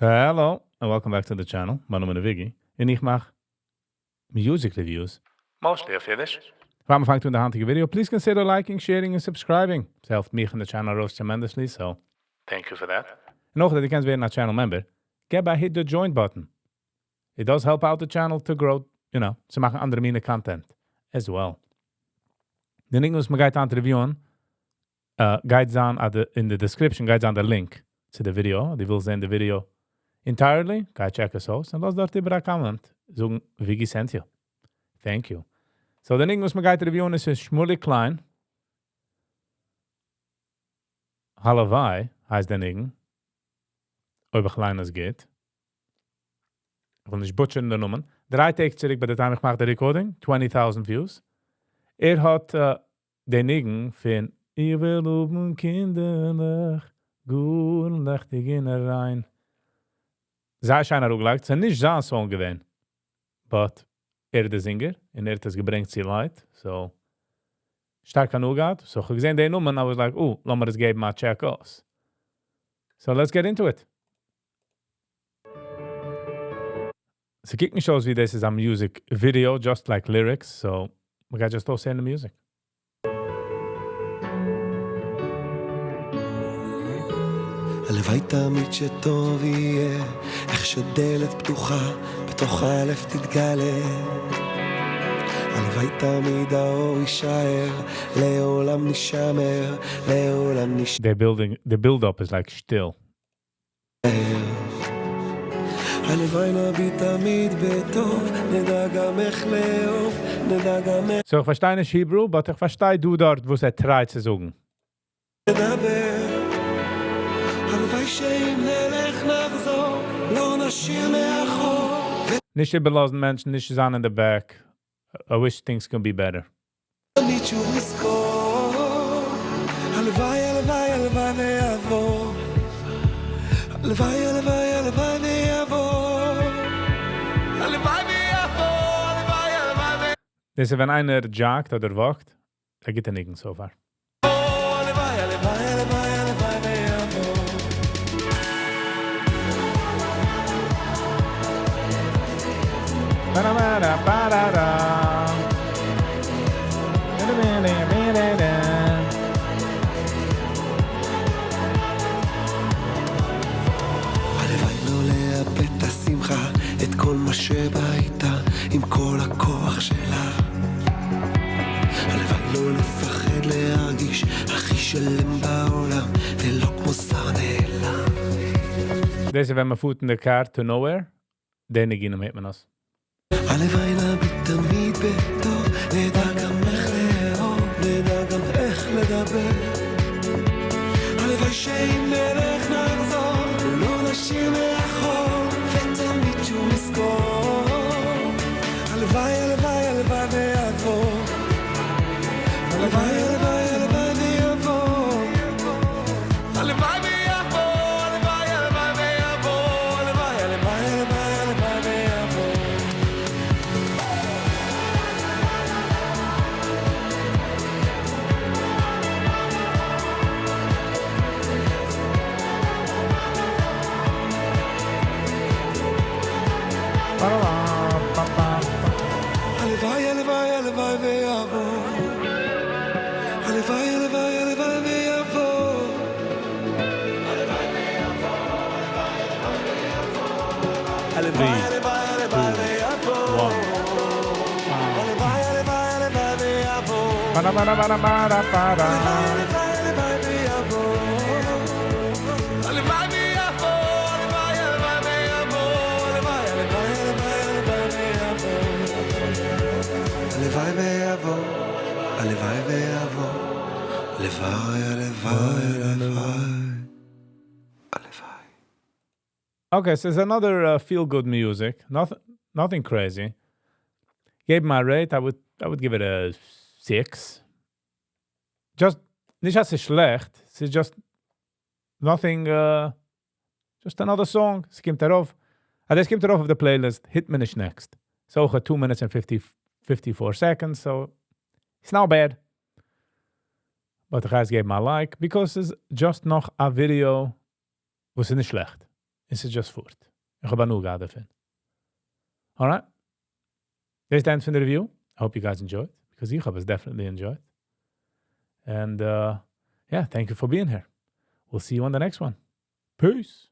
Hello, and welcome back to the channel. My name is VIGGY, and ich mache music reviews, mostly of Yiddish. Before we to the hunting video, please consider liking, sharing, and subscribing. It helps me and the channel grow tremendously, so thank you for that. And also, that you can be a channel member, get by hit the join button. It does help out the channel to grow, to make andere mine content as well. The link was my guide on the review guides on in the description, guides on the link to the video. Die will sehen the video entirely. Ga check us out. And lass dort über a comment. So Viggy sent you. Thank you. So the link was my guide to review is Shmulik Klein. Halevai heißt der Ding. Über klein es geht. Ich will nicht butchern der Nummern. 3 Takes zurück bei der Time ich mache der Recording. 20,000 Views. Hat den Ding von Ich will oben kinderlich gut lächtig in rein. Zij scheinen ook gelijk. Het is niet zo'n song gewesen. But de Singer. En het gebrengt sie Leid. So. Stark genoeg gehad. So ik gezien die nummer. And I was like, laat maar eens geven maar check aus. So let's get into it. Ze kijkt niet zoals wie this is a music video. Just like lyrics. So we gaan just all say in the music. הלוואי תמיד שטוב יהיה, איך שדלת פתוחה, בתוך האלף תתגלה. הלוואי תמיד האור יישאר, לעולם נשמר, לעולם נשמר. The build-up is like still. הלוואי נביט תמיד בטוב, נדע גם איך לאהוב, נדע גם איך... So, ich verstehe nicht Hebrew, but ich verstehe du dort, wo es treibt zu sagen. נדבר. הלוואי שאם נלך נחזור, לא נשאיר מאחור. Nicht überlassen Menschen, nicht sein in the back. I wish things could be better. תמיד שוב נזכור. הלוואי, הלוואי, הלוואי ויעבור. הלוואי, הלוואי, הלוואי ויעבור. הלוואי ויעבור, הלוואי, הלוואי ויעבור. Dus wenn einer jagt oder wacht, da geht er nirgends so far. הלוואי, הלוואי, הלוואי, הלוואי ויעבור. הלוואי לא לאבד את השמחה, את כל מה שבאיתה, עם כל הכוח שלה. הלוואי לא לפחד להרגיש הכי שלם בעולם, ולא כמו שר נעלם. Deze wenn man voet in de kaart to nowhere, den ik in met man as. הלוואי נביט תמיד בטוב, נדע גם איך לאהוב, נדע גם איך לדבר. הלוואי שאם נלך נחזור, לא נשאיר מאחור, ותמיד שוב נזכור. הלוואי, הלוואי, הלוואי ויעבור. הלוואי, הלוואי, הלוואי ויעבור. הלוואי ויעבור, הלוואי, הלוואי ויעבור. הלוואי, הלוואי, הלוואי, הלוואי ויעבור. הלוואי, הלוואי, הלוואי ויעבור. הלוואי, הלוואי, הלוואי ויעבור. הלוואי ויעבור, הלוואי, הלוואי ויעבור. הלוואי, הלוואי, הלוואי ויעבור. הלוואי, הלוואי, הלוואי ויעבור. הלוואי, הלוואי ויעבור. הלוואי ויעבור, הלוואי, הלוואי ויעבור. הלוואי, הלוואי, הלוואי, הלוואי ויעבור. הלוואי ויעבור. הלוואי ויעבור. הלוואי, הלוואי, הלוואי. הלוואי. Okay, so it's another feel-good music. Nothing crazy. Gave my rate, I would give it a 6. Just, nicht als es schlecht. It's just nothing, just another song. Es kommt darauf. Es kommt darauf auf the playlist. Hit me nicht next. So 2 minutes and 54 seconds, so it's not bad. But the guys gave my like, because it's just noch a video, was nicht schlecht. is het just voort. Ik heb er nu gehad ervan. Alright. This is the end of the review. I hope you guys enjoyed, because ich habe es definitely enjoyed. And yeah, thank you for being here. We'll see you on the next one. Peace.